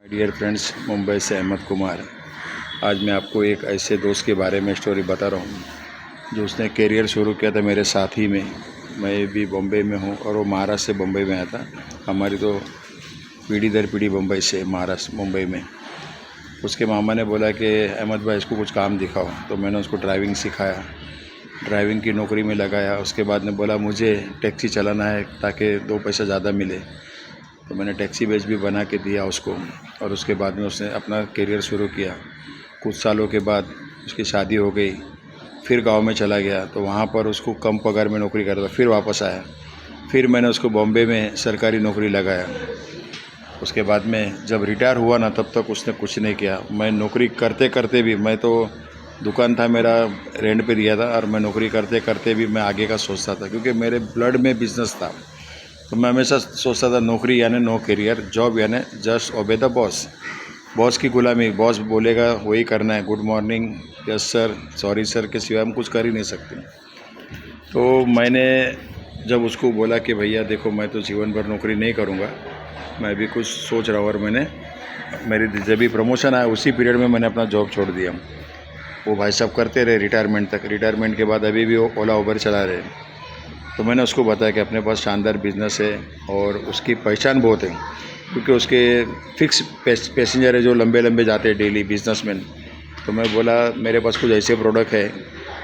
Dear friends, Mumbai से अहमद कुमार। आज मैं आपको एक ऐसे दोस्त के बारे में स्टोरी बता रहा हूँ जो उसने करियर शुरू किया था मेरे साथ ही में। मैं भी बम्बई में हूँ और वो महाराष्ट्र से बम्बई में आया था। हमारी तो पीढ़ी दर पीढ़ी बम्बई से महाराष्ट्र मुंबई में। उसके मामा ने बोला कि अहमद भाई इसको कुछ काम दिखाओ, तो मैंने उसको ड्राइविंग सिखाया, ड्राइविंग की नौकरी में लगाया। उसके बाद ने बोला मुझे टैक्सी चलाना है ताकि 2 पैसा ज़्यादा मिले, तो मैंने टैक्सी बेच भी बना के दिया उसको। और उसके बाद में उसने अपना करियर शुरू किया। कुछ सालों के बाद उसकी शादी हो गई, फिर गांव में चला गया, तो वहाँ पर उसको कम पगार में नौकरी करता था। फिर वापस आया, फिर मैंने उसको बॉम्बे में सरकारी नौकरी लगाया। उसके बाद में जब रिटायर हुआ ना, तब तक उसने कुछ नहीं किया। मैं नौकरी करते करते भी, मैं तो दुकान था मेरा, रेंट पे दिया था, और मैं नौकरी करते करते भी मैं आगे का सोचता था, क्योंकि मेरे ब्लड में बिजनेस था। तो मैं हमेशा सोचता था नौकरी यानी नो करियर, जॉब यानी just obey the boss, boss की गुलामी। बॉस बोलेगा वही करना है, good morning, yes sir, sorry sir के सिवाय हम कुछ कर ही नहीं सकते। तो मैंने जब उसको बोला कि भैया देखो, मैं तो जीवन भर नौकरी नहीं करूँगा, मैं भी कुछ सोच रहा हूँ, और मैंने मेरी जब भी प्रमोशन आया उसी पीरियड में मैंने अपना जॉब छोड़ दिया। वो भाई साहब करते रहे रिटायरमेंट तक। रिटायरमेंट के बाद अभी भी वो ओला उबर चला रहे। तो मैंने उसको बताया कि अपने पास शानदार बिज़नेस है और उसकी पहचान बहुत है, क्योंकि उसके फिक्स पैसेंजर है जो लंबे लंबे जाते हैं डेली, बिजनेसमैन। तो मैं बोला मेरे पास कुछ ऐसे प्रोडक्ट है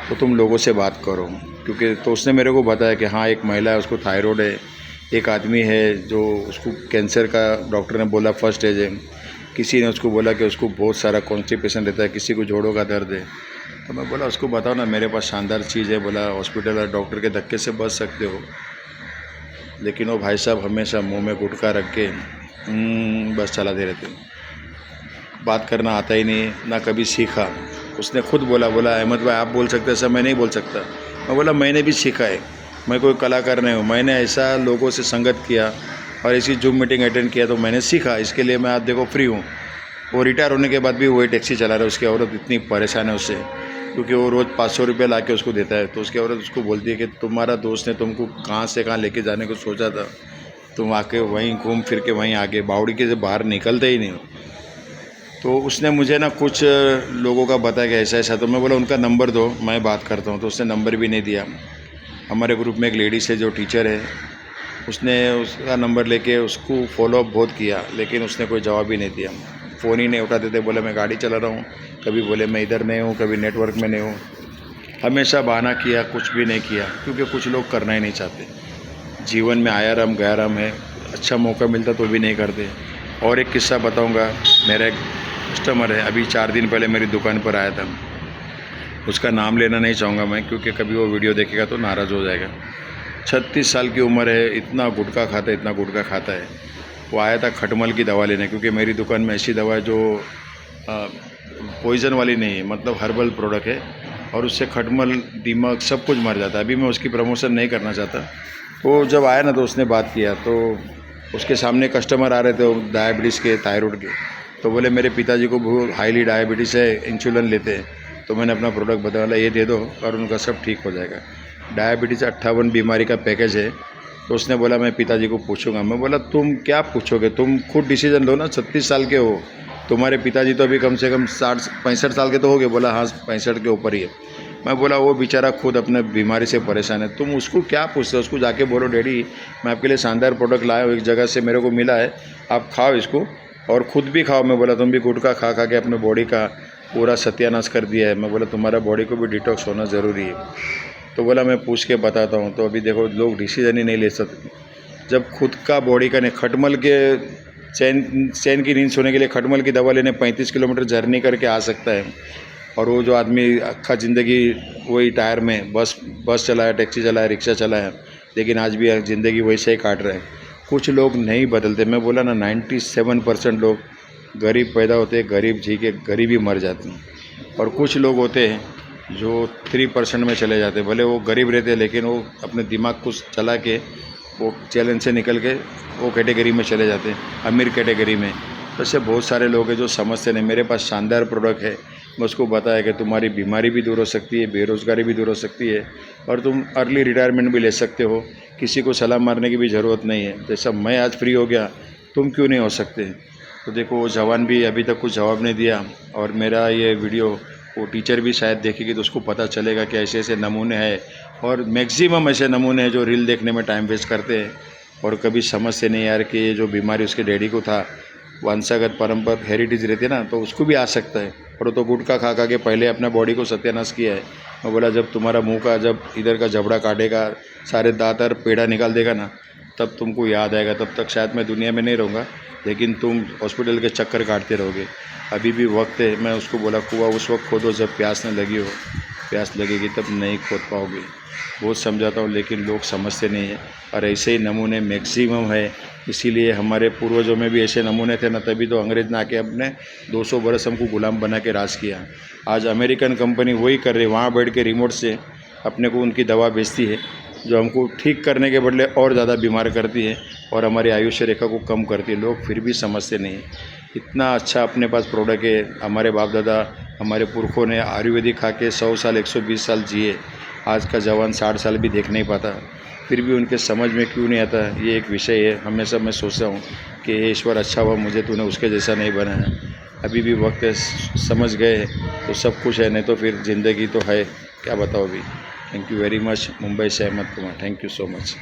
तो तुम लोगों से बात करो, क्योंकि तो उसने मेरे को बताया कि हाँ, एक महिला है उसको थायराइड है, एक आदमी है जो उसको कैंसर का डॉक्टर ने बोला फर्स्ट स्टेज है, किसी ने उसको बोला कि उसको बहुत सारा कॉन्स्टिपेशन रहता है, किसी को जोड़ों का दर्द है। तो मैं बोला उसको बताओ ना, मेरे पास शानदार चीज़ है। बोला हॉस्पिटल और डॉक्टर के धक्के से बच सकते हो। लेकिन वो भाई साहब हमेशा मुंह में गुटखा रख के बस चलाते रहते, बात करना आता ही नहीं, ना कभी सीखा। उसने खुद बोला अहमद भाई आप बोल सकते हैं सर, मैं नहीं बोल सकता। मैं बोला मैंने भी सीखा है, मैं कोई कलाकार नहीं हूँ। मैंने ऐसा लोगों से संगत किया और ऐसी जूम मीटिंग अटेंड किया, तो मैंने सीखा। इसके लिए मैं आज देखो फ्री हूँ। वो रिटायर होने के बाद भी वही टैक्सी चला रहा है। उसकी औरत इतनी परेशान है उससे, क्योंकि वो रोज़ 500 रुपये ला के उसको देता है। तो उसकी औरत उसको बोलती है कि तुम्हारा दोस्त ने तुमको कहाँ से कहाँ लेके जाने को सोचा था, तुम आके वहीं घूम फिर के वहीं आगे बावड़ी के से बाहर निकलते ही नहीं हो। तो उसने मुझे ना कुछ लोगों का बताया कि ऐसा ऐसा। तो मैं बोला उनका नंबर दो, मैं बात करता हूँ। तो उसने नंबर भी नहीं दिया। हमारे ग्रुप में एक लेडीज़ है जो टीचर है, उसने उसका नंबर लेके उसको फॉलोअप बहुत किया, लेकिन उसने कोई जवाब ही नहीं दिया। फ़ोन ही नहीं उठाते थे। बोले मैं गाड़ी चला रहा हूँ, कभी बोले मैं इधर नहीं हूँ, कभी नेटवर्क में नहीं हूँ। हमेशा बहाना किया, कुछ भी नहीं किया, क्योंकि कुछ लोग करना ही नहीं चाहते। जीवन में आया राम गया राम है, अच्छा मौका मिलता तो भी नहीं करते। और एक किस्सा बताऊँगा। मेरा एक कस्टमर है, अभी 4 दिन पहले मेरी दुकान पर आया था। उसका नाम लेना नहीं चाहूँगा मैं, क्योंकि कभी वो वीडियो देखेगा तो नाराज़ हो जाएगा। 36 साल की उम्र है, इतना गुटखा खाता है, इतना गुटखा खाता है। वो आया था खटमल की दवा लेने, क्योंकि मेरी दुकान में ऐसी दवा है जो पॉइज़न वाली नहीं है, मतलब हर्बल प्रोडक्ट है, और उससे खटमल, दिमाग सब कुछ मर जाता है। अभी मैं उसकी प्रमोशन नहीं करना चाहता। तो जब आया ना, तो उसने बात किया, तो उसके सामने कस्टमर आ रहे थे डायबिटीज़ के, थायराइड के। तो बोले मेरे पिताजी को बहुत हाईली डायबिटीज़ है, इंसुलिन लेते हैं। तो मैंने अपना प्रोडक्ट बताया, ये दे दो और उनका सब ठीक हो जाएगा। डायबिटीज़ 58 बीमारी का पैकेज है। तो उसने बोला मैं पिताजी को पूछूंगा। मैं बोला तुम क्या पूछोगे, तुम खुद डिसीजन लो ना, 36 साल के हो, तुम्हारे पिताजी तो अभी कम से कम 60-65 साल के तो हो गए। बोला हाँ, 65 के ऊपर ही है। मैं बोला वो बेचारा खुद अपने बीमारी से परेशान है, तुम उसको क्या पूछते हो। उसको जाके बोलो डैडी मैं आपके लिए शानदार प्रोडक्ट लाया हूँ, एक जगह से मेरे को मिला है, आप खाओ इसको और ख़ुद भी खाओ। मैं बोला तुम भी गुटखा खा खा के अपने बॉडी का पूरा सत्यानाश कर दिया है। मैं बोला तुम्हारा बॉडी को भी डिटॉक्स होना ज़रूरी है। तो बोला मैं पूछ के बताता हूँ। तो अभी देखो लोग डिसीजन ही नहीं ले सकते। जब खुद का बॉडी का नहीं, खटमल के चैन की नींद सोने के लिए खटमल की दवा लेने 35 किलोमीटर जर्नी करके आ सकता है, और वो जो आदमी अक्खा ज़िंदगी वही टायर में बस चलाया, टैक्सी चलाया, रिक्शा चलाया, लेकिन आज भी ज़िंदगी वैसे ही काट रहे हैं। कुछ लोग नहीं बदलते। मैं बोला ना 97% लोग गरीब पैदा होते हैं, गरीब जी के गरीब ही मर जाते हैं। और कुछ लोग होते हैं जो 3% में चले जाते हैं, भले वो गरीब रहते हैं, लेकिन वो अपने दिमाग को चला के वो चैलेंज से निकल के वो कैटेगरी में चले जाते हैं, अमीर कैटेगरी में। तो ऐसे बहुत सारे लोग हैं जो समझते नहीं। मेरे पास शानदार प्रोडक्ट है, मैं उसको बताया कि तुम्हारी बीमारी भी दूर हो सकती है, बेरोज़गारी भी दूर हो सकती है, और तुम अर्ली रिटायरमेंट भी ले सकते हो। किसी को सलाम मारने की भी ज़रूरत नहीं है। जैसा मैं आज फ्री हो गया, तुम क्यों नहीं हो सकते। तो देखो वो जवान भी अभी तक कुछ जवाब नहीं दिया, और मेरा ये वीडियो वो टीचर भी शायद देखेगी तो उसको पता चलेगा कि ऐसे ऐसे नमूने हैं, और मैक्सिमम ऐसे नमूने हैं जो रील देखने में टाइम वेस्ट करते हैं और कभी समझते नहीं यार कि ये जो बीमारी उसके डैडी को था, वंशागत परंपरा हेरिटेज रहती है ना, तो उसको भी आ सकता है। और वो तो गुटखा खा खा के पहले अपना बॉडी को सत्यानाश किया है। मैं बोला जब तुम्हारा मुंह का जब इधर का जबड़ा काटेगा, सारे दांत और पेड़ा निकाल देगा ना, तब तुमको याद आएगा। तब तक शायद मैं दुनिया में नहीं रहूँगा, लेकिन तुम हॉस्पिटल के चक्कर काटते रहोगे। अभी भी वक्त है। मैं उसको बोला कुआँ उस वक्त खोदो जब प्यास न लगी हो, प्यास लगेगी तब नहीं खोद पाओगे। बहुत समझाता हूँ लेकिन लोग समझते नहीं हैं, और ऐसे ही नमूने मैक्सिमम है। इसीलिए हमारे पूर्वजों में भी ऐसे नमूने थे ना, तभी तो अंग्रेज ने आके अपने 200 बरस हमको गुलाम बना के राज किया। आज अमेरिकन कंपनी वही कर रही है, वहाँ बैठ के रिमोट से अपने को उनकी दवा बेचती है, जो हमको ठीक करने के बदले और ज़्यादा बीमार करती है और हमारी आयुष्य रेखा को कम करती है। लोग फिर भी समझते नहीं हैं। इतना अच्छा अपने पास प्रोडक्ट है। हमारे बाप दादा, हमारे पुरखों ने आयुर्वेदिक खा के 100 साल 120 साल जिए। आज का जवान 60 साल भी देख नहीं पाता, फिर भी उनके समझ में क्यों नहीं आता, ये एक विषय है। हमेशा मैं सोचता हूँ कि हे ईश्वर, अच्छा हुआ मुझे तूने उसके जैसा नहीं बनाया। अभी भी वक्त है, समझ गए तो सब कुछ है, नहीं तो फिर ज़िंदगी तो है क्या बताओ अभी। Thank you very much. Mumbai से Ahmad Kumar, thank you so much.